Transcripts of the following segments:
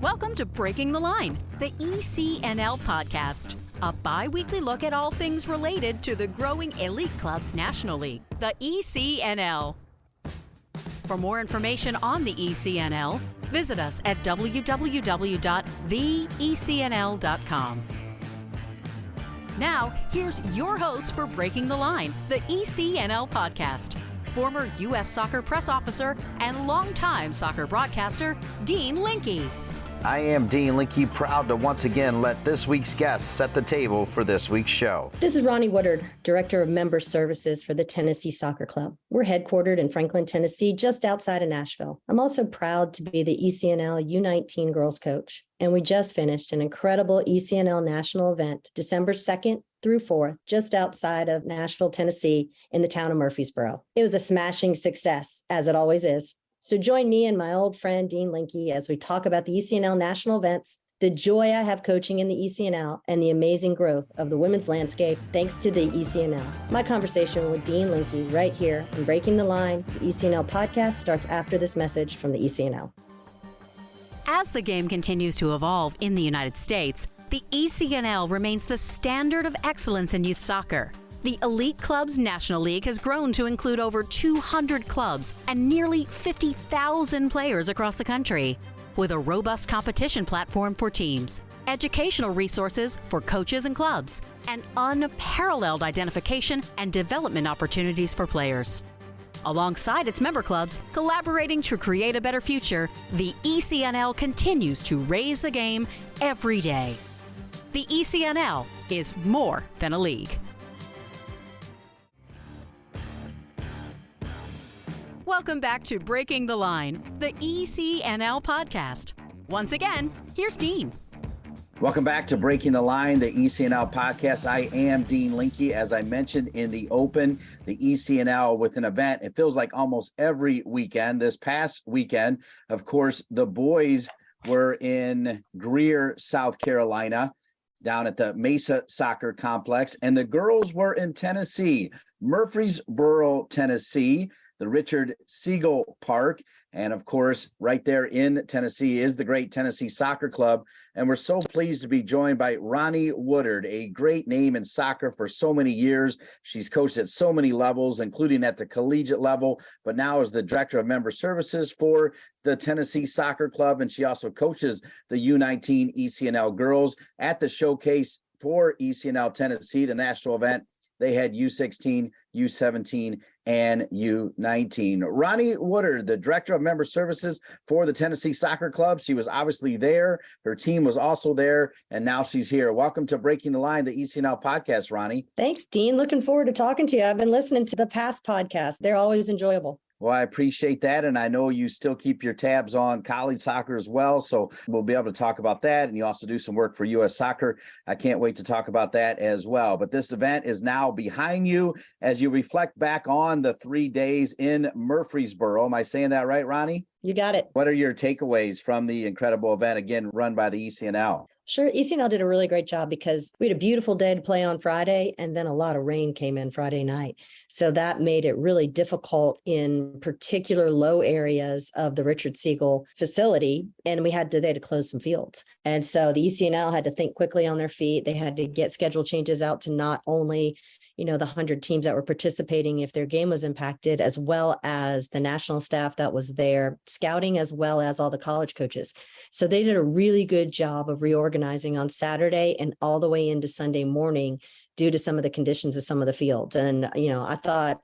Welcome to Breaking the Line, the ECNL Podcast, a bi-weekly look at all things related to the growing elite clubs nationally, the ECNL. For more information on the ECNL, visit us at www.theecnl.com. Now, here's your host for Breaking the Line, the ECNL Podcast, former U.S. Soccer press officer and longtime soccer broadcaster, Dean Linke. I am Dean Linke, proud to once again let this week's guests set the table for this week's show. This is Ronnie Woodard, Director of Member Services for the Tennessee Soccer Club. We're headquartered in Franklin, Tennessee, just outside of Nashville. I'm also proud to be the ECNL U19 girls coach, and we just finished an incredible ECNL National Event, December 2nd through 4th, just outside of Nashville, Tennessee, in the town of Murfreesboro. It was a smashing success, as it always is. So join me and my old friend, Dean Linke, as we talk about the ECNL national events, the joy I have coaching in the ECNL, and the amazing growth of the women's landscape thanks to the ECNL. My conversation with Dean Linke right here in Breaking the Line, the ECNL podcast, starts after this message from the ECNL. As the game continues to evolve in the United States, the ECNL remains the standard of excellence in youth soccer. The Elite Clubs National League has grown to include over 200 clubs and nearly 50,000 players across the country, with a robust competition platform for teams, educational resources for coaches and clubs, and unparalleled identification and development opportunities for players. Alongside its member clubs, collaborating to create a better future, the ECNL continues to raise the game every day. The ECNL is more than a league. Welcome back to Breaking the Line, the ECNL Podcast. Once again, here's Dean. Welcome back to Breaking the Line, the ECNL Podcast. I am Dean Linke. As I mentioned in the open, the ECNL with an event. It feels like almost every weekend. This past weekend, of course, the boys were in Greer, South Carolina, down at the Mesa Soccer Complex, and the girls were in Tennessee, Murfreesboro, Tennessee, the Richard Siegel Park. And of course, right there in Tennessee is the great Tennessee Soccer Club. And we're so pleased to be joined by Ronnie Woodard, a great name in soccer for so many years. She's coached at so many levels, including at the collegiate level, but now is the Director of Member Services for the Tennessee Soccer Club. And she also coaches the U19 ECNL girls at the showcase for ECNL Tennessee, the national event. They had U16, U17, and U19. Ronnie Woodard, the Director of Member Services for the Tennessee Soccer Club. She was obviously there. Her team was also there, and now she's here. Welcome to Breaking the Line, the ECNL Podcast, Ronnie. Thanks, Dean. Looking forward to talking to you. I've been listening to the past podcasts. They're always enjoyable. Well, I appreciate that. And I know you still keep your tabs on college soccer as well. So we'll be able to talk about that. And you also do some work for U.S. Soccer. I can't wait to talk about that as well. But this event is now behind you as you reflect back on the 3 days in Murfreesboro. Am I saying that right, Ronnie? You got it. What are your takeaways from the incredible event, again, run by the ECNL? Sure. ECNL did a really great job because we had a beautiful day to play on Friday, and then a lot of rain came in Friday night. So that made it really difficult in particular low areas of the Richard Siegel facility. And they had to close some fields. And so the ECNL had to think quickly on their feet. They had to get schedule changes out to not only the 100 teams that were participating if their game was impacted, as well as the national staff that was there, scouting, as well as all the college coaches. So they did a really good job of reorganizing on Saturday and all the way into Sunday morning due to some of the conditions of some of the fields. And, I thought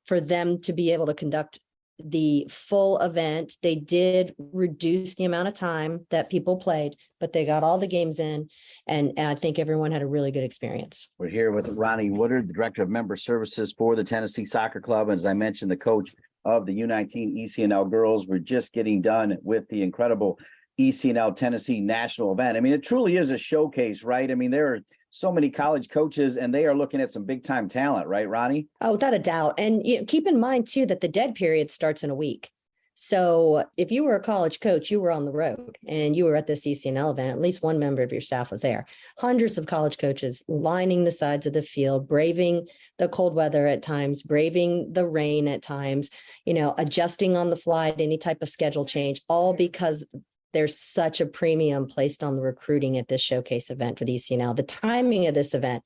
for them to be able to conduct the full event, they did reduce the amount of time that people played, but they got all the games in, and I think everyone had a really good experience. We're here with Ronnie Woodard, the Director of Member Services for the Tennessee Soccer Club. As I mentioned, the coach of the U19 ECNL girls. We're just getting done with the incredible ECNL Tennessee National Event. I mean, it truly is a showcase, right? I mean, there are so many college coaches, and they are looking at some big time talent, right, Ronnie? Oh, without a doubt. And keep in mind, too, that the dead period starts in a week. So if you were a college coach, you were on the road and you were at this ECNL event, at least one member of your staff was there. Hundreds of college coaches lining the sides of the field, braving the cold weather at times, braving the rain at times, adjusting on the fly to any type of schedule change, all because there's such a premium placed on the recruiting at this showcase event for the ECNL. The timing of this event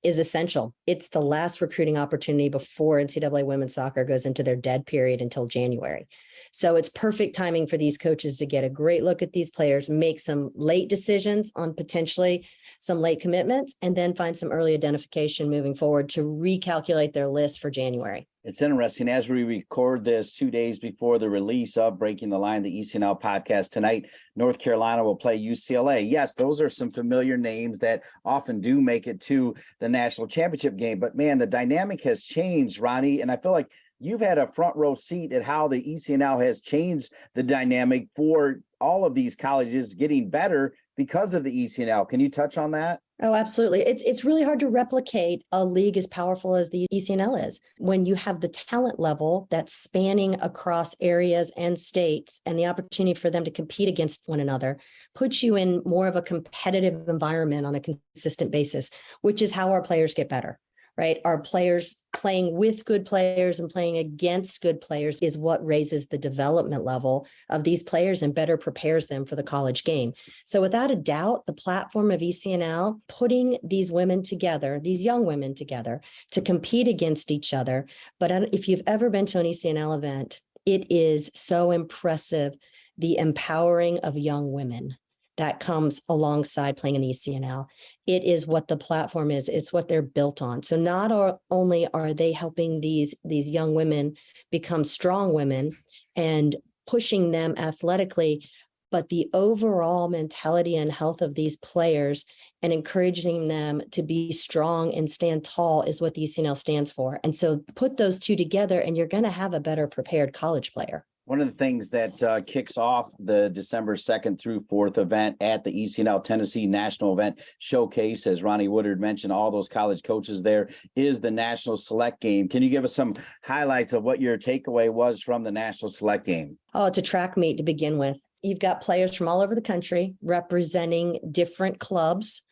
is essential. It's the last recruiting opportunity before NCAA women's soccer goes into their dead period until January. So it's perfect timing for these coaches to get a great look at these players, make some late decisions on potentially some late commitments, and then find some early identification moving forward to recalculate their list for January. It's interesting as we record this 2 days before the release of Breaking the Line, the ECNL podcast tonight, North Carolina will play UCLA. Yes, those are some familiar names that often do make it to the national championship game. But man, the dynamic has changed, Ronnie. And I feel like you've had a front row seat at how the ECNL has changed the dynamic for all of these colleges getting better because of the ECNL. Can you touch on that? Oh, absolutely. It's really hard to replicate a league as powerful as the ECNL is. When you have the talent level that's spanning across areas and states, and the opportunity for them to compete against one another puts you in more of a competitive environment on a consistent basis, which is how our players get better. Right? Our players playing with good players and playing against good players is what raises the development level of these players and better prepares them for the college game. So without a doubt, the platform of ECNL, putting these women together, these young women together to compete against each other. But if you've ever been to an ECNL event, it is so impressive, the empowering of young women that comes alongside playing in the ECNL. It is what the platform is. It's what they're built on. So not only are they helping these young women become strong women and pushing them athletically, but the overall mentality and health of these players and encouraging them to be strong and stand tall is what the ECNL stands for. And so put those two together and you're going to have a better prepared college player. One of the things that kicks off the December 2nd through 4th event at the ECNL Tennessee National Event Showcase, as Ronnie Woodard mentioned, all those college coaches there, is the National Select Game. Can you give us some highlights of what your takeaway was from the National Select Game? Oh, it's a track meet to begin with. You've got players from all over the country representing different clubs,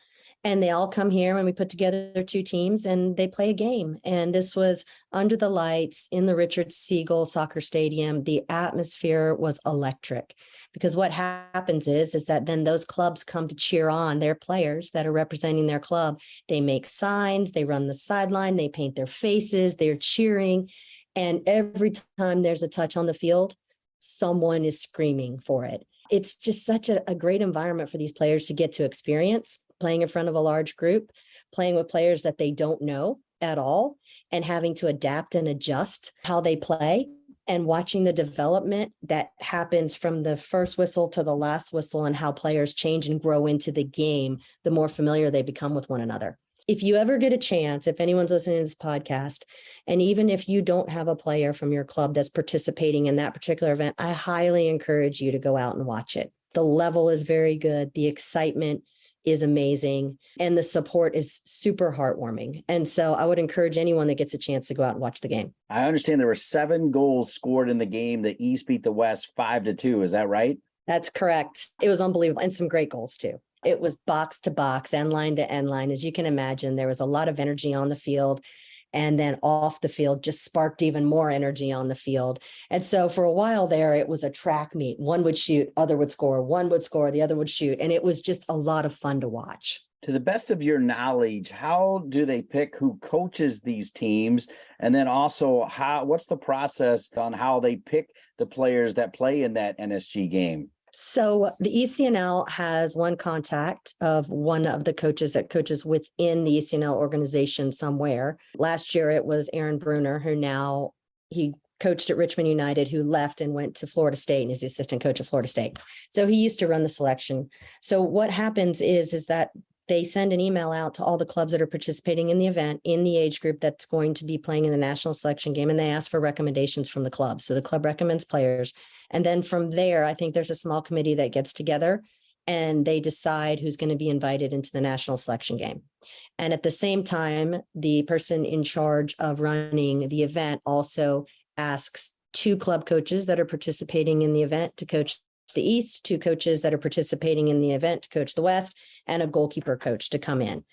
and they all come here and we put together two teams and they play a game. And this was under the lights in the Richard Siegel Soccer Stadium. The atmosphere was electric because what happens is that then those clubs come to cheer on their players that are representing their club. They make signs, they run the sideline, they paint their faces, they're cheering. And every time there's a touch on the field, someone is screaming for it. It's just such a great environment for these players to get to experience, playing in front of a large group, playing with players that they don't know at all, and having to adapt and adjust how they play, and watching the development that happens from the first whistle to the last whistle and how players change and grow into the game, the more familiar they become with one another. If you ever get a chance, if anyone's listening to this podcast, and even if you don't have a player from your club that's participating in that particular event, I highly encourage you to go out and watch it. The level is very good. The excitement is amazing. And the support is super heartwarming. And so I would encourage anyone that gets a chance to go out and watch the game. I understand there were 7 goals scored in the game. The East beat the West 5-2. Is that right? That's correct. It was unbelievable. And some great goals too. It was box to box, end line to end line. As you can imagine, there was a lot of energy on the field. And then off the field just sparked even more energy on the field. And so for a while there, it was a track meet. One would shoot, other would score, one would score, the other would shoot. And it was just a lot of fun to watch. To the best of your knowledge, how do they pick who coaches these teams? And then also, what's the process on how they pick the players that play in that NSG game? So the ECNL has one contact of one of the coaches that coaches within the ECNL organization somewhere. Last year, it was Aaron Bruner, he coached at Richmond United, who left and went to Florida State and is the assistant coach of Florida State. So he used to run the selection. So what happens is that they send an email out to all the clubs that are participating in the event in the age group that's going to be playing in the national selection game, and they ask for recommendations from the club. So the club recommends players. And then from there, I think there's a small committee that gets together and they decide who's going to be invited into the national selection game. And at the same time, the person in charge of running the event also asks 2 club coaches that are participating in the event to coach the East, 2 coaches that are participating in the event to coach the West, and a goalkeeper coach to come in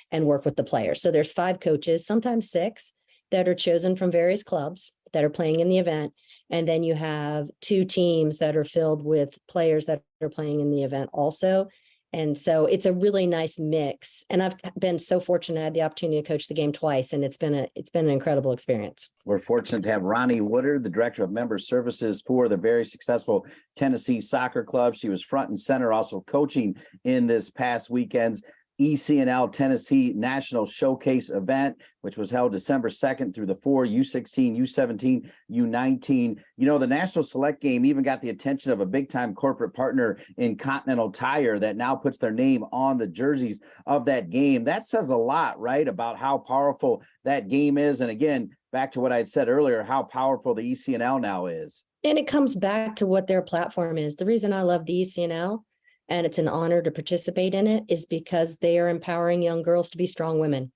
and work with the players. So there's 5 coaches, sometimes 6, that are chosen from various clubs that are playing in the event. And then you have 2 teams that are filled with players that are playing in the event also. And so it's a really nice mix. And I've been so fortunate. I had the opportunity to coach the game twice, and it's been an incredible experience. We're fortunate to have Ronnie Woodard, the Director of Member Services for the very successful Tennessee Soccer Club. She was front and center, also coaching in this past weekend's ECNL Tennessee National Showcase event, which was held December 2nd through the 4th, U16, U17, U19. You know, the National Select Game even got the attention of a big-time corporate partner in Continental Tire that now puts their name on the jerseys of that game. That says a lot, right, about how powerful that game is. And again, back to what I had said earlier, how powerful the ECNL now is. And it comes back to what their platform is. The reason I love the ECNL, and it's an honor to participate in it, is because they are empowering young girls to be strong women.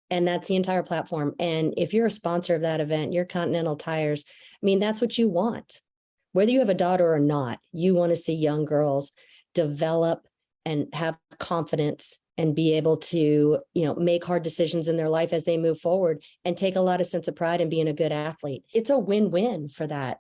And that's the entire platform. And if you're a sponsor of that event, you're Continental Tires. I mean, that's what you want. Whether you have a daughter or not, you want to see young girls develop and have confidence and be able to, make hard decisions in their life as they move forward and take a lot of sense of pride in being a good athlete. It's a win-win for that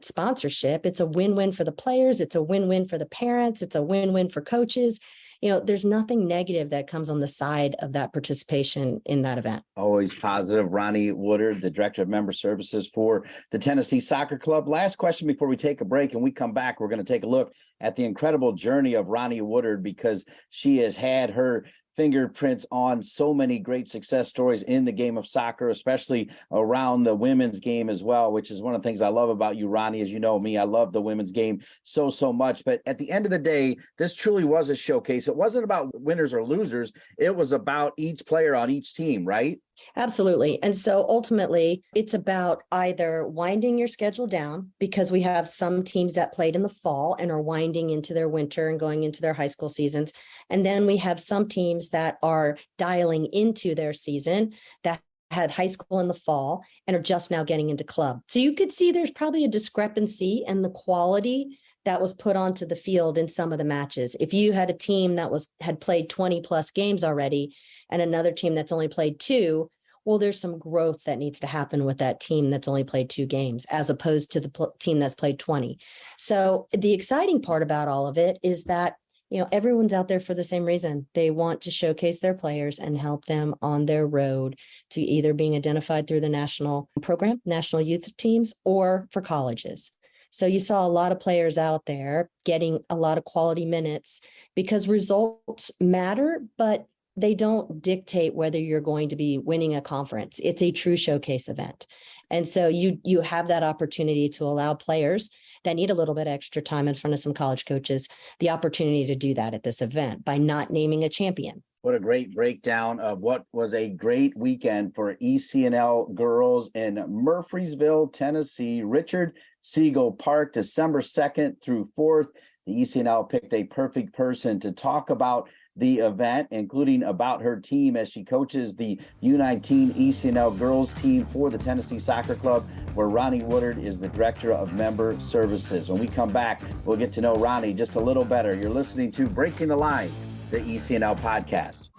sponsorship. It's a win-win for the players. It's a win-win for the parents. It's a win-win for coaches. There's nothing negative that comes on the side of that participation in that event. Always positive. Ronnie Woodard, the Director of Member Services for the Tennessee Soccer Club. Last question before we take a break, and we come back, we're going to take a look at the incredible journey of Ronnie Woodard, because she has had her fingerprints on so many great success stories in the game of soccer, especially around the women's game as well, which is one of the things I love about you, Ronnie. As you know me, I love the women's game so much. But at the end of the day, this truly was a showcase. It wasn't about winners or losers. It was about each player on each team, right? Absolutely. And so ultimately, it's about either winding your schedule down, because we have some teams that played in the fall and are winding into their winter and going into their high school seasons. And then we have some teams that are dialing into their season that had high school in the fall and are just now getting into club. So you could see there's probably a discrepancy in the quality that was put onto the field in some of the matches. If you had a team that had played 20 plus games already and another team that's only played 2, well, there's some growth that needs to happen with that team that's only played 2 games as opposed to the team that's played 20. So the exciting part about all of it is that, everyone's out there for the same reason. They want to showcase their players and help them on their road to either being identified through the national program, national youth teams, or for colleges. So you saw a lot of players out there getting a lot of quality minutes, because results matter, but they don't dictate whether you're going to be winning a conference. It's a true showcase event. And so you have that opportunity to allow players that need a little bit extra time in front of some college coaches the opportunity to do that at this event by not naming a champion. What a great breakdown of what was a great weekend for ECNL girls in Murfreesville, Tennessee. Richard Siegel Park, December 2nd through 4th. The ECNL picked a perfect person to talk about the event, including about her team as she coaches the U19 ECNL girls team for the Tennessee Soccer Club, where Ronnie Woodard is the Director of Member Services. When we come back, we'll get to know Ronnie just a little better. You're listening to Breaking the Line, the ECNL podcast.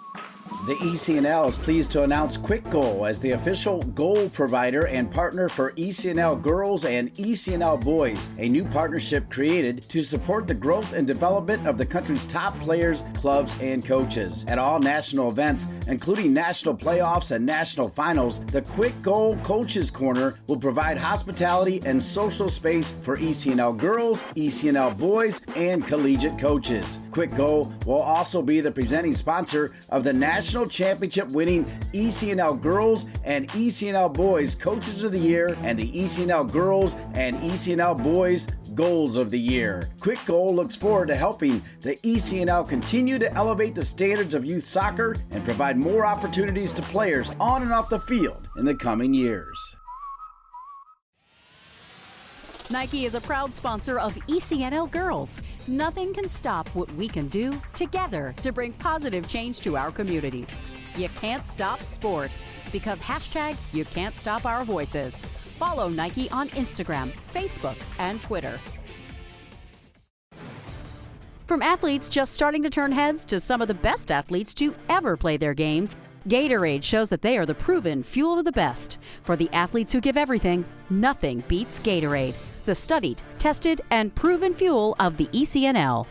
The ECNL is pleased to announce Quick Goal as the official goal provider and partner for ECNL girls and ECNL boys, a new partnership created to support the growth and development of the country's top players, clubs, and coaches. At all national events, including national playoffs and national finals, the Quick Goal Coaches Corner will provide hospitality and social space for ECNL girls, ECNL boys, and collegiate coaches. Quick Goal will also be the presenting sponsor of the National Championship winning ECNL Girls and ECNL Boys Coaches of the Year and the ECNL Girls and ECNL Boys Goals of the Year. Quick Goal looks forward to helping the ECNL continue to elevate the standards of youth soccer and provide more opportunities to players on and off the field in the coming years. Nike is a proud sponsor of ECNL Girls. Nothing can stop what we can do together to bring positive change to our communities. You can't stop sport because #you can't stop our voices. Follow Nike on Instagram, Facebook, and Twitter. From athletes just starting to turn heads to some of the best athletes to ever play their games, Gatorade shows that they are the proven fuel of the best. For the athletes who give everything, nothing beats Gatorade, the studied, tested, and proven fuel of the ECNL.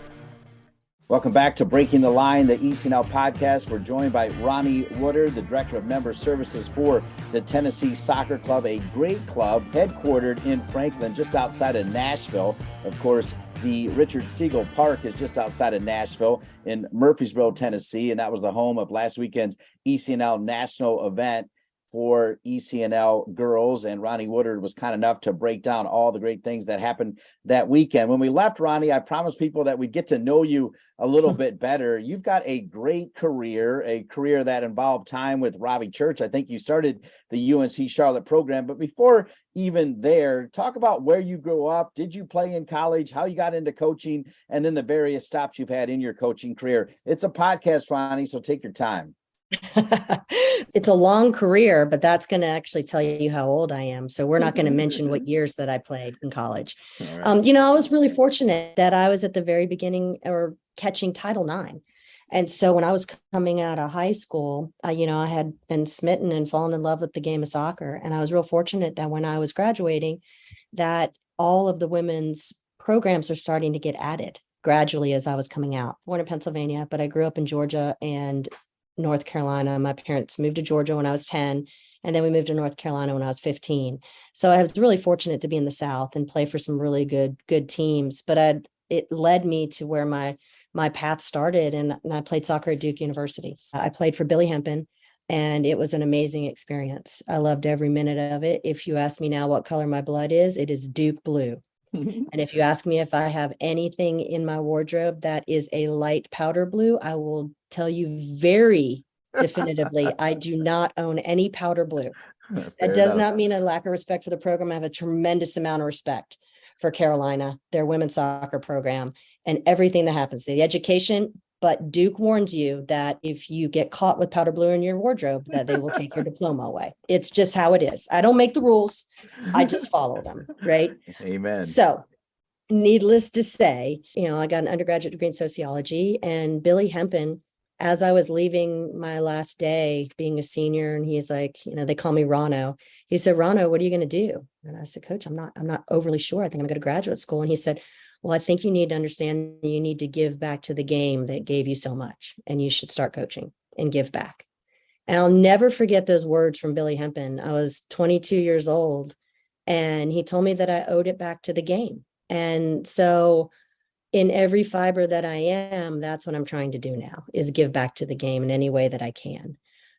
Welcome back to Breaking the Line, the ECNL Podcast. We're joined by Ronnie Woodard, the Director of Member Services for the Tennessee Soccer Club, a great club headquartered in Franklin, just outside of Nashville. Of course, the Richard Siegel Park is just outside of Nashville in Murfreesboro, Tennessee, and that was the home of last weekend's ECNL National Event for ECNL girls. And Ronnie Woodard was kind enough to break down all the great things that happened that weekend. When we left, Ronnie, I promised people that we'd get to know you a little bit better. You've got a great career, a career that involved time with Robbie Church. I think you started the UNC Charlotte program, but before even there, talk about where you grew up. Did you play in college, how you got into coaching, and then the various stops you've had in your coaching career. It's a podcast, Ronnie, so take your time. It's a long career, but that's going to actually tell you how old I am. So we're not going to mention what years that I played in college. Right. I was really fortunate that I was at the very beginning or catching Title IX. And so when I was coming out of high school, I had been smitten and fallen in love with the game of soccer. And I was real fortunate that when I was graduating, that all of the women's programs are starting to get added gradually as I was coming out. Born in Pennsylvania, but I grew up in Georgia and North Carolina. My parents moved to Georgia when I was 10, and then we moved to North Carolina when I was 15. So I was really fortunate to be in the South and play for some really good teams. But it led me to where my path started, and I played soccer at Duke University. I played for Billy Hempen, and it was an amazing experience. I loved every minute of it. If you ask me now what color my blood is, it is Duke blue. And if you ask me if I have anything in my wardrobe that is a light powder blue, I will tell you very definitively, I do not own any powder blue. That does not mean a lack of respect for the program. I have a tremendous amount of respect for Carolina, their women's soccer program, and everything that happens, the education. But Duke warns you that if you get caught with powder blue in your wardrobe, that they will take your diploma away. It's just how it is. I don't make the rules. I just follow them, right? Amen. So needless to say, I got an undergraduate degree in sociology, and Billy Hempen, as I was leaving my last day being a senior, and he's like, they call me Rono. He said, Rono, what are you going to do? And I said, Coach, I'm not overly sure. I think I'm going to graduate school. And he said, well, I think you need to understand you need to give back to the game that gave you so much, and you should start coaching and give back. And I'll never forget those words from Billy Hempen. I was 22 years old, and he told me that I owed it back to the game. And so in every fiber that I am, that's what I'm trying to do now, is give back to the game in any way that I can.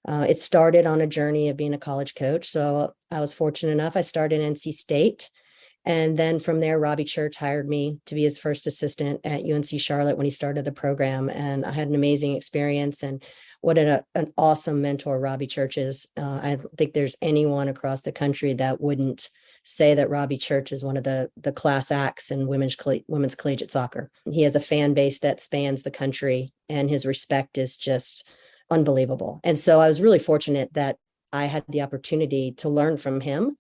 It started on a journey of being a college coach. So I was fortunate enough. I started NC State. And then from there, Robbie Church hired me to be his first assistant at UNC Charlotte when he started the program. And I had an amazing experience. And what an awesome mentor Robbie Church is. I don't think there's anyone across the country that wouldn't say that Robbie Church is one of the class acts in women's collegiate soccer. He has a fan base that spans the country, and his respect is just unbelievable. And so I was really fortunate that I had the opportunity to learn from him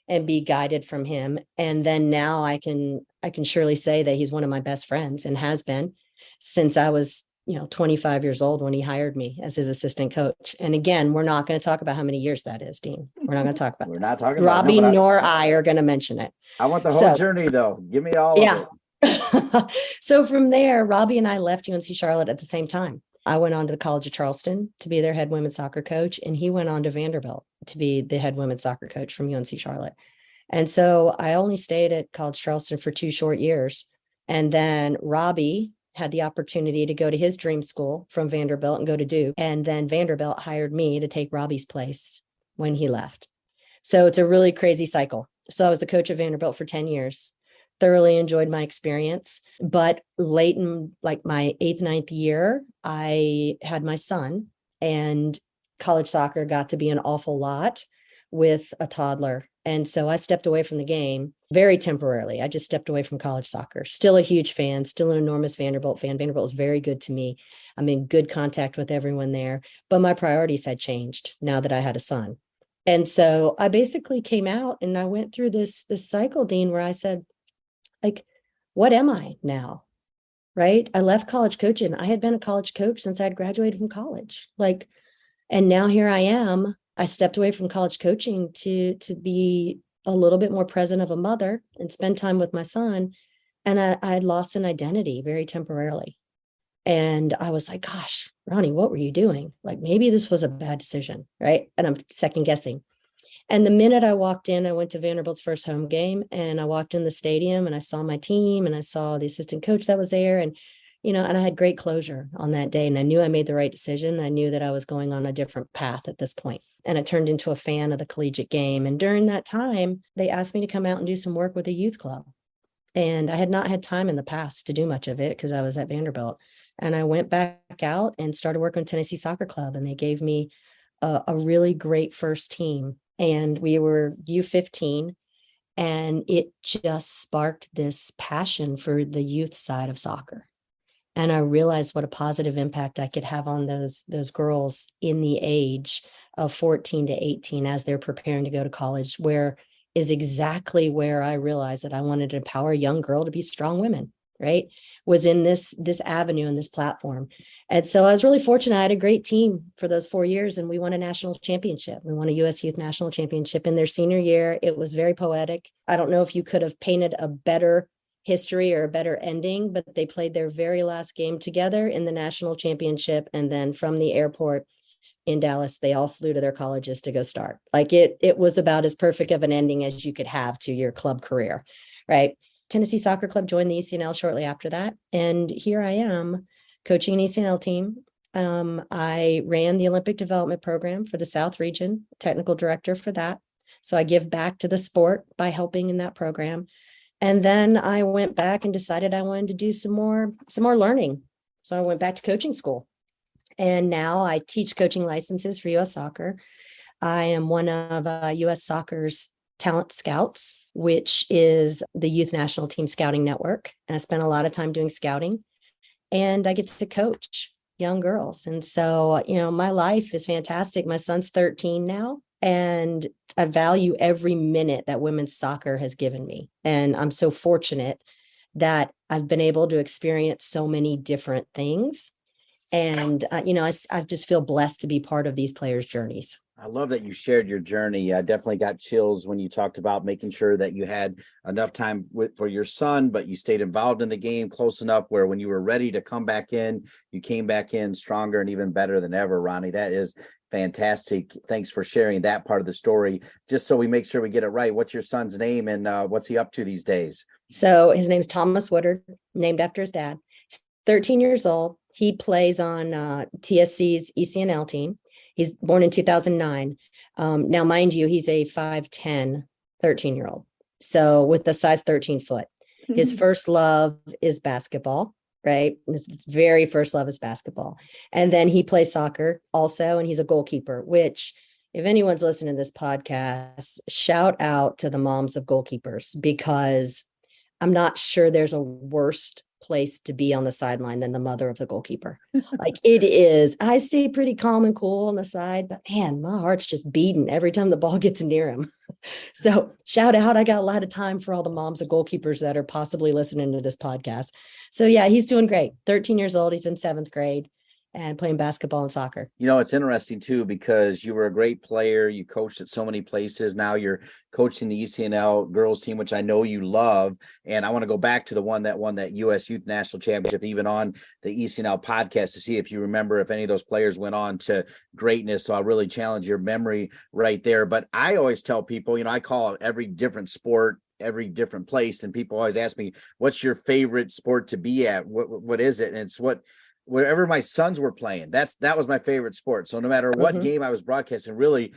and be guided from him. And then now I can surely say that he's one of my best friends, and has been since I was 25 years old when he hired me as his assistant coach. And again, we're not going to talk about how many years that is, Dean. We're not going to talk about We're that. Not talking Robbie about nor I are going to mention it. I want the whole journey though. Give me all of it. So from there, Robbie and I left UNC Charlotte at the same time. I went on to the College of Charleston to be their head women's soccer coach, and he went on to Vanderbilt to be the head women's soccer coach from UNC Charlotte. And so I only stayed at College Charleston for 2 short years. And then Robbie had the opportunity to go to his dream school from Vanderbilt and go to Duke. And then Vanderbilt hired me to take Robbie's place when he left. So it's a really crazy cycle. So I was the coach of Vanderbilt for 10 years, thoroughly enjoyed my experience. But late in like my 8th, 9th year, I had my son, and college soccer got to be an awful lot with a toddler. And so I stepped away from the game very temporarily. I just stepped away from college soccer. Still a huge fan, still an enormous Vanderbilt fan. Vanderbilt was very good to me. I'm in good contact with everyone there, but my priorities had changed now that I had a son. And so I basically came out and I went through this cycle, Dean, where I said, like, what am I now? Right? I left college coaching. I had been a college coach since I had graduated from college. Like, And now here I am. I stepped away from college coaching to be a little bit more present of a mother and spend time with my son. And I had lost an identity very temporarily. And I was like, gosh, Ronnie, what were you doing? Like, maybe this was a bad decision, right? And I'm second guessing. And the minute I walked in, I went to Vanderbilt's first home game, and I walked in the stadium and I saw my team and I saw the assistant coach that was there. And, and I had great closure on that day. And I knew I made the right decision. I knew that I was going on a different path at this point. And I turned into a fan of the collegiate game. And during that time, they asked me to come out and do some work with a youth club. And I had not had time in the past to do much of it because I was at Vanderbilt. And I went back out and started working with Tennessee Soccer Club. And they gave me a really great first team. And we were U15. And it just sparked this passion for the youth side of soccer. And I realized what a positive impact I could have on those girls in the age of 14 to 18 as they're preparing to go to college, where is exactly where I realized that I wanted to empower a young girl to be strong women, right? Was in this avenue and this platform. And so I was really fortunate. I had a great team for those 4 years, and we won a national championship. We won a U.S. Youth National Championship in their senior year. It was very poetic. I don't know if you could have painted a better history or a better ending, but they played their very last game together in the national championship. And then from the airport in Dallas, they all flew to their colleges to go start. Like it was about as perfect of an ending as you could have to your club career, right? Tennessee Soccer Club joined the ECNL shortly after that. And here I am coaching an ECNL team. I ran the Olympic development program for the South region, technical director for that. So I give back to the sport by helping in that program. And then I went back and decided I wanted to do some more learning. So I went back to coaching school. And now I teach coaching licenses for U.S. Soccer. I am one of U.S. Soccer's talent scouts, which is the youth national team scouting network. And I spent a lot of time doing scouting, and I get to coach young girls. And so, my life is fantastic. My son's 13 now, and I value every minute that women's soccer has given me. And I'm so fortunate that I've been able to experience so many different things. And, I just feel blessed to be part of these players' journeys. I love that you shared your journey. I definitely got chills when you talked about making sure that you had enough time for your son, but you stayed involved in the game close enough where when you were ready to come back in, you came back in stronger and even better than ever, Ronnie. That is fantastic. Thanks for sharing that part of the story. Just so we make sure we get it right, what's your son's name and what's he up to these days? So his name's Thomas Woodard, named after his dad. He's 13 years old. He plays on TSC's ECNL team. He's born in 2009. Now, mind you, he's a 5'10", 13-year-old. So with the size 13 foot, his first love is basketball, right? His very first love is basketball. And then he plays soccer also, and he's a goalkeeper, which if anyone's listening to this podcast, shout out to the moms of goalkeepers, because I'm not sure there's a worse place to be on the sideline than the mother of the goalkeeper. Like it is. I stay pretty calm and cool on the side, but man, my heart's just beating every time the ball gets near him. So shout out. I got a lot of time for all the moms of goalkeepers that are possibly listening to this podcast. So yeah, he's doing great. 13 years old. He's in 7th grade and playing basketball and soccer. It's interesting too, because you were a great player. You coached at so many places. Now you're coaching the ECNL girls team, which I know you love. And I want to go back to the one that won that U.S. Youth National Championship, even on the ECNL podcast, to see if you remember if any of those players went on to greatness. So I'll really challenge your memory right there. But I always tell people, I call every different sport every different place. And people always ask me, what's your favorite sport to be at? What is it? And it's wherever my sons were playing, that was my favorite sport. So no matter what game I was broadcasting, really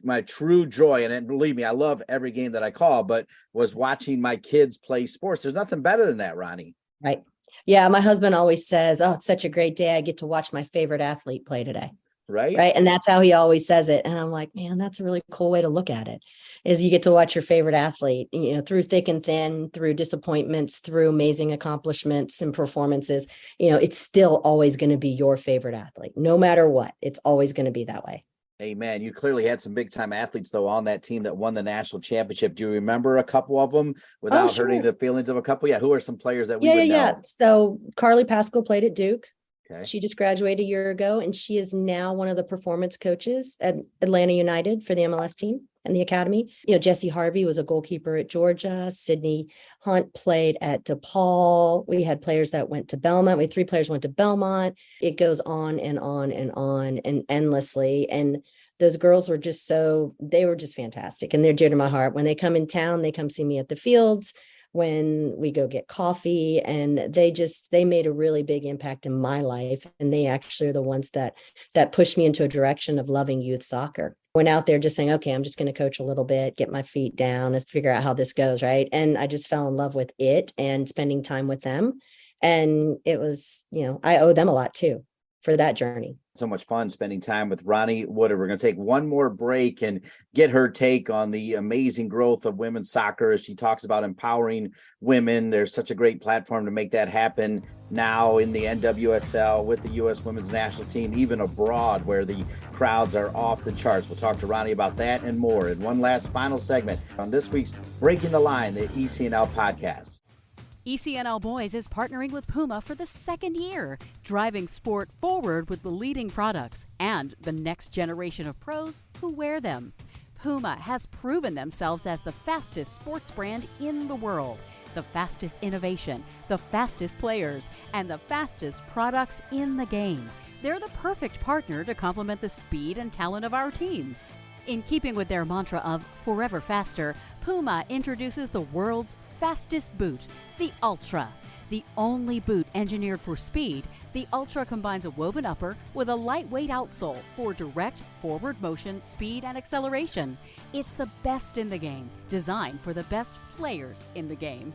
my true joy, and believe me, I love every game that I call, but was watching my kids play sports. There's nothing better than that, Ronnie. Right. Yeah. My husband always says, oh, it's such a great day. I get to watch my favorite athlete play today. Right. Right. And that's how he always says it. And I'm like, man, that's a really cool way to look at it, is you get to watch your favorite athlete, through thick and thin, through disappointments, through amazing accomplishments and performances. It's still always going to be your favorite athlete, no matter what. It's always going to be that way. Amen. You clearly had some big time athletes though on that team that won the national championship. Do you remember a couple of them without hurting the feelings of a couple? Yeah. Who are some players that we would know? So Carly Pascal played at Duke. Okay. She just graduated a year ago, and she is now one of the performance coaches at Atlanta United for the MLS team and the academy. Jessie Harvey was a goalkeeper at Georgia. Sydney Hunt played at DePaul. We had players that went to Belmont. We had 3 players went to Belmont. It goes on and on and on and endlessly. And those girls were they were just fantastic. And they're dear to my heart. When they come in town, they come see me at the fields, when we go get coffee, and they made a really big impact in my life. And they actually are the ones that pushed me into a direction of loving youth soccer. Went out there just saying, okay, I'm just going to coach a little bit, get my feet down and figure out how this goes. Right. And I just fell in love with it and spending time with them. And it was, I owe them a lot too for that journey. So much fun spending time with Ronnie Woodard. We're going to take one more break and get her take on the amazing growth of women's soccer as she talks about empowering women. There's such a great platform to make that happen now in the NWSL with the U.S. women's national team, even abroad where the crowds are off the charts. We'll talk to Ronnie about that and more in one last final segment on this week's Breaking the Line, the ECNL Podcast. ECNL Boys is partnering with Puma for the 2nd year, driving sport forward with the leading products and the next generation of pros who wear them. Puma has proven themselves as the fastest sports brand in the world, the fastest innovation, the fastest players, and the fastest products in the game. They're the perfect partner to complement the speed and talent of our teams. In keeping with their mantra of forever faster, Puma introduces the world's fastest boot, the Ultra. The only boot engineered for speed, the Ultra combines a woven upper with a lightweight outsole for direct forward motion, speed, and acceleration. It's the best in the game, designed for the best players in the game.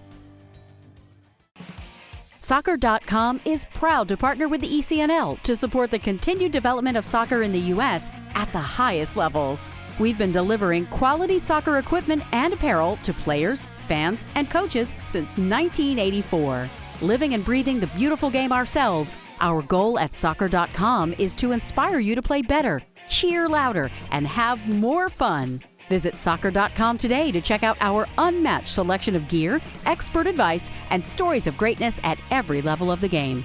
Soccer.com is proud to partner with the ECNL to support the continued development of soccer in the U.S. at the highest levels. We've been delivering quality soccer equipment and apparel to players, fans, and coaches since 1984. Living and breathing the beautiful game ourselves, our goal at Soccer.com is to inspire you to play better, cheer louder, and have more fun. Visit Soccer.com today to check out our unmatched selection of gear, expert advice, and stories of greatness at every level of the game.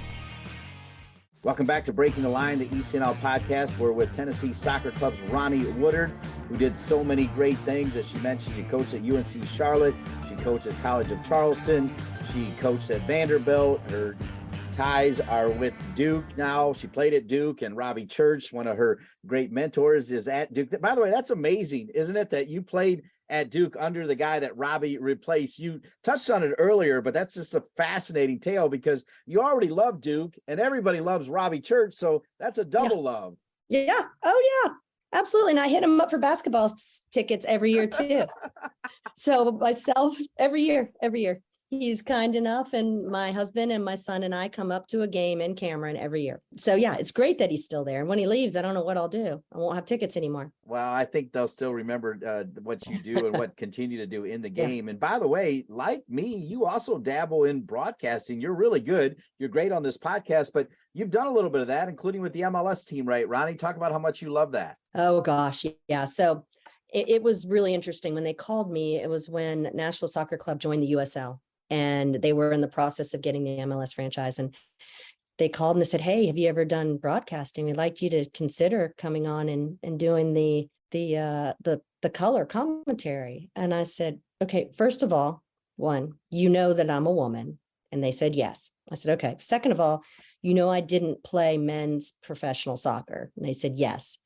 Welcome back to Breaking the Line, the ECNL Podcast. We're with Tennessee Soccer Club's Ronnie Woodard, who did so many great things. As she mentioned, she coached at UNC Charlotte. She coached at College of Charleston. She coached at Vanderbilt. Her ties are with Duke now. She played at Duke, and Robbie Church, one of her great mentors, is at Duke. By the way, that's amazing, isn't it, that you played at Duke under the guy that Robbie replaced? You touched on it earlier, but that's just a fascinating tale because you already love Duke and everybody loves Robbie Church. So that's a double love. Yeah. Oh yeah, absolutely. And I hit him up for basketball tickets every year too. So myself every year. He's kind enough, and my husband and my son and I come up to a game in Cameron every year. So yeah, it's great that he's still there. And when he leaves, I don't know what I'll do. I won't have tickets anymore. Well, I think they'll still remember what you do and what continue to do in the game. Yeah. And by the way, like me, you also dabble in broadcasting. You're really good. You're great on this podcast, but you've done a little bit of that, including with the MLS team, right? Ronnie, talk about how much you love that. Oh gosh. Yeah. So it was really interesting when they called me. It was when Nashville Soccer Club joined the USL. And they were in the process of getting the MLS franchise. And they called and they said, hey, have you ever done broadcasting? We'd like you to consider coming on and doing the color commentary. And I said, okay, first of all, one, you know that I'm a woman. And they said, yes. I said, okay. Second of all, I didn't play men's professional soccer. And they said, yes.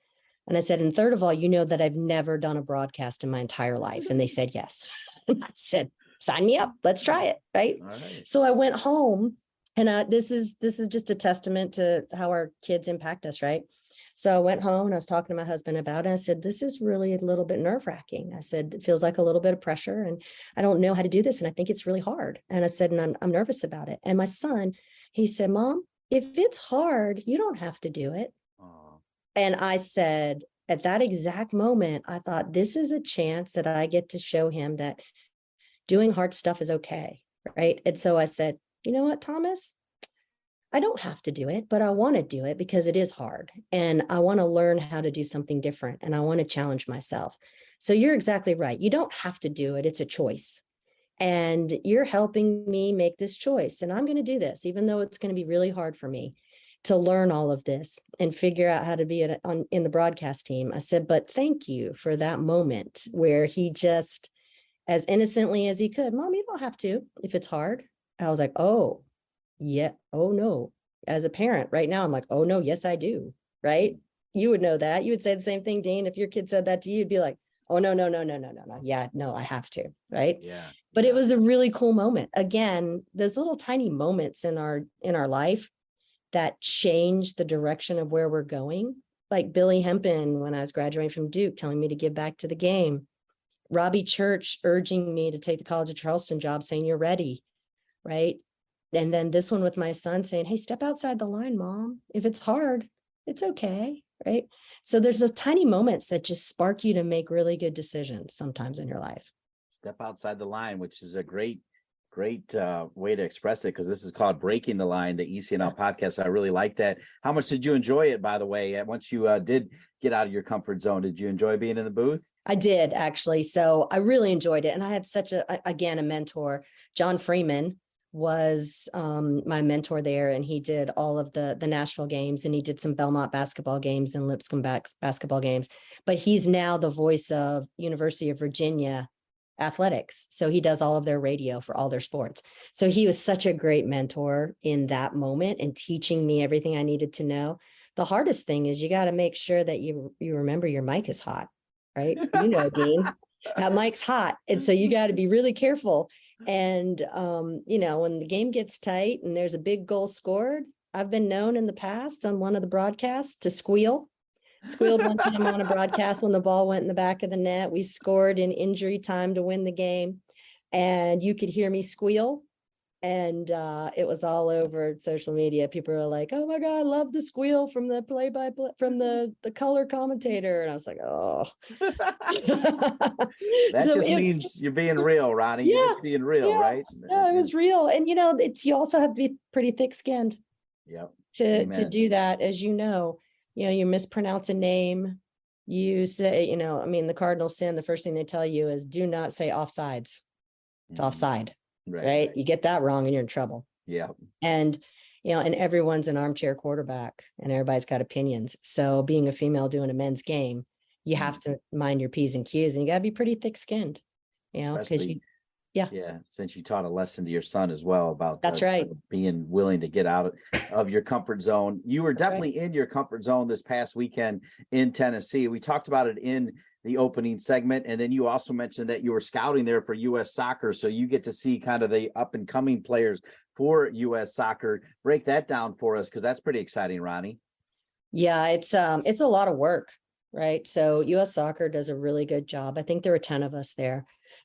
And I said, and third of all, that I've never done a broadcast in my entire life. And they said, yes. And I said, sign me up. Let's try it. Right. So I went home, and this is just a testament to how our kids impact us. Right. So I went home and I was talking to my husband about it. I said, this is really a little bit nerve wracking. I said, it feels like a little bit of pressure and I don't know how to do this. And I think it's really hard. And I said, and I'm nervous about it. And my son, he said, Mom, if it's hard, you don't have to do it. And I said, at that exact moment, I thought, this is a chance that I get to show him that doing hard stuff is okay, right? And so I said, you know what, Thomas? I don't have to do it, but I want to do it because it is hard. And I want to learn how to do something different. And I want to challenge myself. So you're exactly right. You don't have to do it. It's a choice. And you're helping me make this choice. And I'm going to do this, even though it's going to be really hard for me. to learn all of this and figure out how to be in the broadcast team. I said, but thank you for that moment where he just, as innocently as he could, Mom, you don't have to if it's hard. I was like, oh, yeah. Oh, no. As a parent right now, I'm like, oh, no, yes, I do. Right. You would know that. You would say the same thing, Dean. If your kid said that to you, you'd be like, oh, no. Yeah, no, I have to. Right. Yeah. But it was a really cool moment. Again, those little tiny moments in our life that change the direction of where we're going. Like Billy Hempen, when I was graduating from Duke, telling me to give back to the game. Robbie Church urging me to take the College of Charleston job, saying, you're ready. Right. And then this one with my son saying, hey, step outside the line, Mom. If it's hard, it's okay. Right. So there's those tiny moments that just spark you to make really good decisions sometimes in your life. Step outside the line, which is a great way to express it, because this is called Breaking the Line, the ECNL podcast. I really like that. How much did you enjoy it, by the way? Once you did get out of your comfort zone, did you enjoy being in the booth? I did, actually. So I really enjoyed it. And I had such a mentor. John Freeman was my mentor there, and he did all of the Nashville games, and he did some Belmont basketball games and Lipscomb basketball games. But he's now the voice of University of Virginia athletics. So he does all of their radio for all their sports. So he was such a great mentor in that moment and teaching me everything I needed to know. The hardest thing is you got to make sure that you remember your mic is hot, right? You know, Dean, that mic's hot. And so you got to be really careful. And, you know, when the game gets tight and there's a big goal scored, I've been known in the past on one of the broadcasts to squealed one time on a broadcast when the ball went in the back of the net. We scored in injury time to win the game, and you could hear me squeal, and it was all over social media. People were like, oh my God, I love the squeal from the play-by-play from the color commentator. And I was like, oh. That so just means you're being real, Ronnie. Yeah, you're just being real, right? Yeah, it was real. And you know, you also have to be pretty thick-skinned. Yep. To do that, as you know, you mispronounce a name, you say, you know, I mean, the cardinal sin, the first thing they tell you is do not say offsides. It's offside, right? You get that wrong and you're in trouble. Yeah. And, you know, and everyone's an armchair quarterback and everybody's got opinions. So being a female doing a men's game, you have to mind your P's and Q's, and you got to be pretty thick skinned, you know, because yeah. Since you taught a lesson to your son as well about that's right, being willing to get out of your comfort zone. You were definitely in your comfort zone this past weekend in Tennessee. We talked about it in the opening segment, and then you also mentioned that you were scouting there for U.S. Soccer, so you get to see kind of the up and coming players for U.S. Soccer. Break that down for us, because that's pretty exciting, Ronnie. Yeah, it's a lot of work, right? So U.S. Soccer does a really good job. I think there were 10 of us there,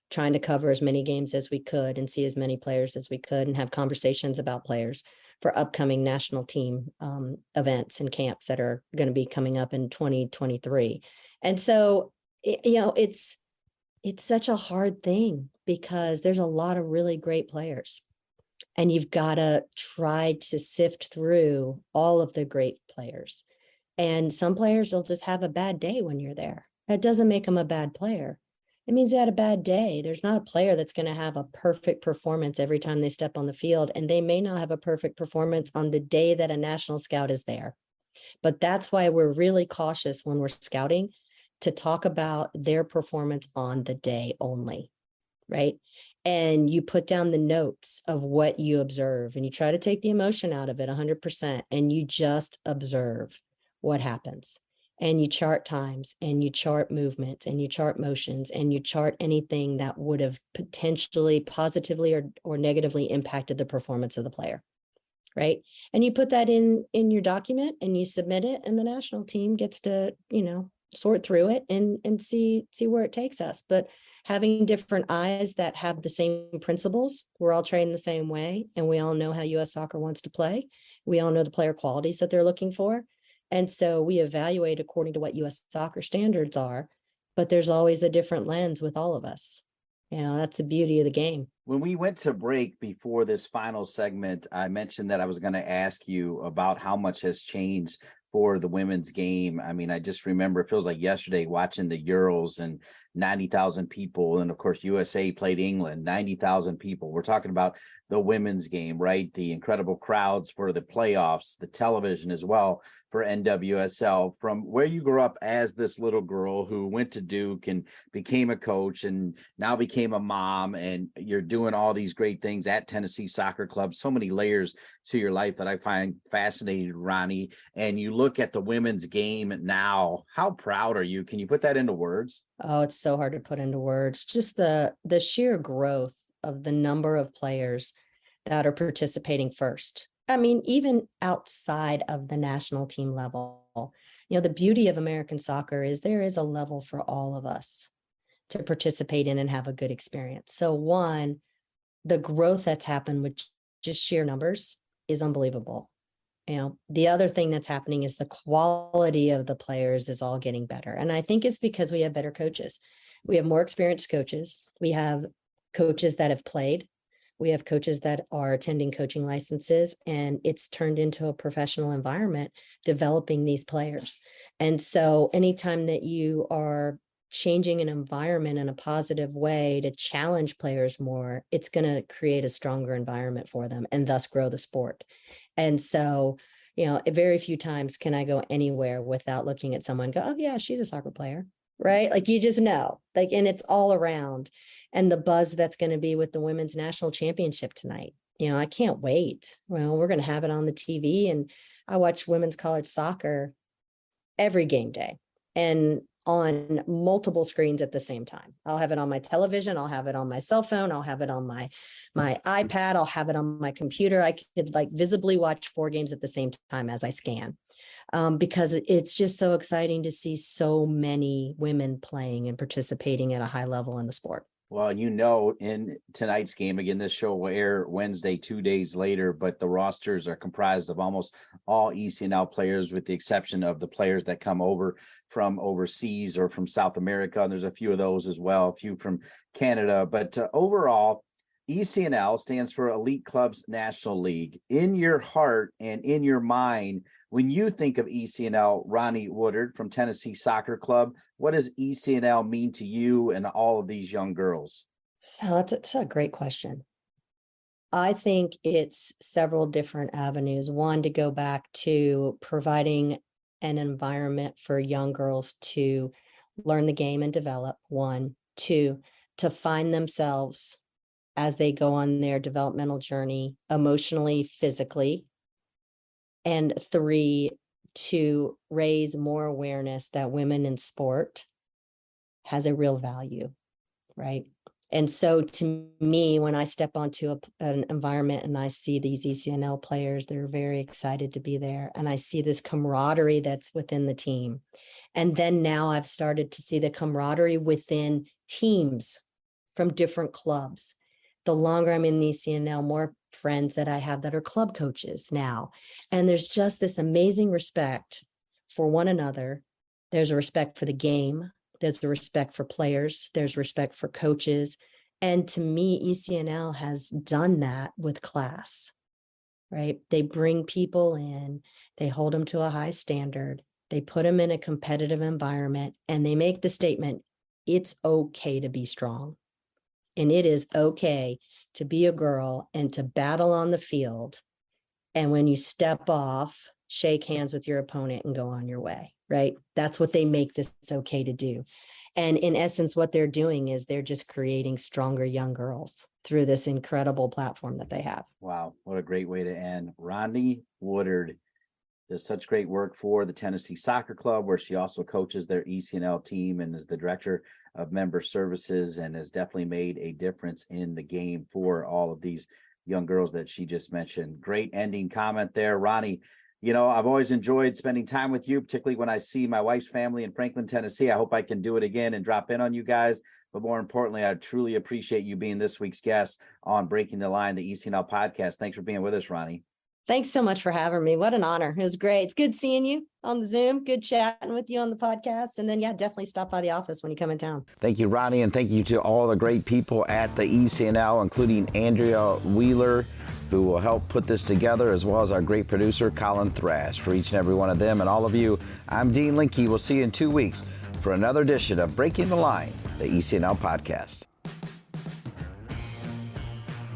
trying to cover as many games as we could and see as many players as we could and have conversations about players for upcoming national team events and camps that are going to be coming up in 2023. And so, you know, it's such a hard thing because there's a lot of really great players, and you've got to try to sift through all of the great players. And some players will just have a bad day when you're there. That doesn't make them a bad player. It means they had a bad day. There's not a player that's going to have a perfect performance every time they step on the field, and they may not have a perfect performance on the day that a national scout is there. But that's why we're really cautious when we're scouting to talk about their performance on the day only, right? And you put down the notes of what you observe, and you try to take the emotion out of it 100%, and you just observe what happens. And you chart times, and you chart movements, and you chart motions, and you chart anything that would have potentially positively or negatively impacted the performance of the player, right? And you put that in your document and you submit it, and the national team gets to, you know, sort through it and see where it takes us. But having different eyes that have the same principles, we're all trained the same way, and we all know how U.S. Soccer wants to play. We all know the player qualities that they're looking for. And so we evaluate according to what U.S. Soccer standards are, but there's always a different lens with all of us. You know, that's the beauty of the game. When we went to break before this final segment, I mentioned that I was going to ask you about how much has changed for the women's game. I mean, I just remember it feels like yesterday watching the Euros and 90,000 people. And of course, USA played England, 90,000 people. We're talking about the women's game, right? The incredible crowds for the playoffs, the television as well for NWSL. From where you grew up as this little girl who went to Duke and became a coach and now became a mom, and you're doing all these great things at Tennessee Soccer Club, so many layers to your life that I find fascinating, Ronnie. And you look at the women's game now, how proud are you? Can you put that into words? Oh, it's so hard to put into words. Just the sheer growth of the number of players that are participating first. I mean, even outside of the national team level, the beauty of American soccer is there is a level for all of us to participate in and have a good experience. So one, the growth that's happened with just sheer numbers is unbelievable. The other thing that's happening is the quality of the players is all getting better. And I think it's because we have better coaches. We have more experienced coaches. We have coaches that have played. We have coaches that are attending coaching licenses, and it's turned into a professional environment developing these players. And so anytime that you are changing an environment in a positive way to challenge players more, it's going to create a stronger environment for them and thus grow the sport. And so, very few times can I go anywhere without looking at someone and go, oh yeah, she's a soccer player, right? Like you just know, and it's all around. And the buzz that's going to be with the women's national championship tonight. I can't wait. Well, we're going to have it on the TV, and I watch women's college soccer every game day and on multiple screens at the same time. I'll have it on my television. I'll have it on my cell phone. I'll have it on my iPad. I'll have it on my computer. I could visibly watch 4 games at the same time as I scan. Because it's just so exciting to see so many women playing and participating at a high level in the sport. Well, in tonight's game, again, this show will air Wednesday, 2 days later, but the rosters are comprised of almost all ECNL players, with the exception of the players that come over from overseas or from South America. And there's a few of those as well, a few from Canada. But overall, ECNL stands for Elite Clubs National League. In your heart and in your mind, when you think of ECNL, Ronnie Woodard from Tennessee Soccer Club, what does ECNL mean to you and all of these young girls? So that's a great question. I think it's several different avenues. One, to go back to providing an environment for young girls to learn the game and develop. 1, 2, to find themselves as they go on their developmental journey, emotionally, physically. And 3, to raise more awareness that women in sport has a real value, right? And so to me, when I step onto an environment and I see these ECNL players, they're very excited to be there. And I see this camaraderie that's within the team. And then now I've started to see the camaraderie within teams from different clubs. The longer I'm in the ECNL, more friends that I have that are club coaches now. And there's just this amazing respect for one another. There's a respect for the game. There's a respect for players. There's respect for coaches. And to me, ECNL has done that with class, right? They bring people in, they hold them to a high standard, they put them in a competitive environment, and they make the statement, it's okay to be strong. And it is okay to be a girl and to battle on the field. And when you step off, shake hands with your opponent and go on your way, right? That's what they make this okay to do. And in essence, what they're doing is they're just creating stronger young girls through this incredible platform that they have. Wow, what a great way to end. Ronnie Woodard does such great work for the Tennessee Soccer Club, where she also coaches their ECNL team and is the director of member services, and has definitely made a difference in the game for all of these young girls that she just mentioned. Great ending comment there, Ronnie. I've always enjoyed spending time with you, particularly when I see my wife's family in Franklin, Tennessee. I hope I can do it again and drop in on you guys. But more importantly, I truly appreciate you being this week's guest on Breaking the Line, the ECNL podcast. Thanks for being with us, Ronnie. Thanks so much for having me. What an honor. It was great. It's good seeing you on the Zoom. Good chatting with you on the podcast. And then, yeah, definitely stop by the office when you come in town. Thank you, Ronnie, and thank you to all the great people at the ECNL, including Andrea Wheeler, who will help put this together, as well as our great producer, Colin Thrash. For each and every one of them and all of you, I'm Dean Linke. We'll see you in 2 weeks for another edition of Breaking the Line, the ECNL Podcast.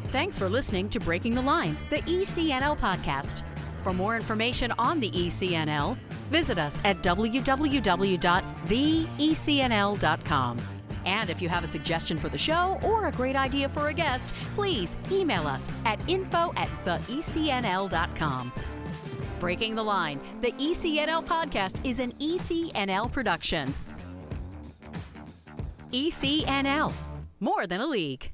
Thanks for listening to Breaking the Line, the ECNL Podcast. For more information on the ECNL, visit us at www.theecnl.com. And if you have a suggestion for the show or a great idea for a guest, please email us at info@theecnl.com. Breaking the Line, the ECNL Podcast is an ECNL production. ECNL, more than a league.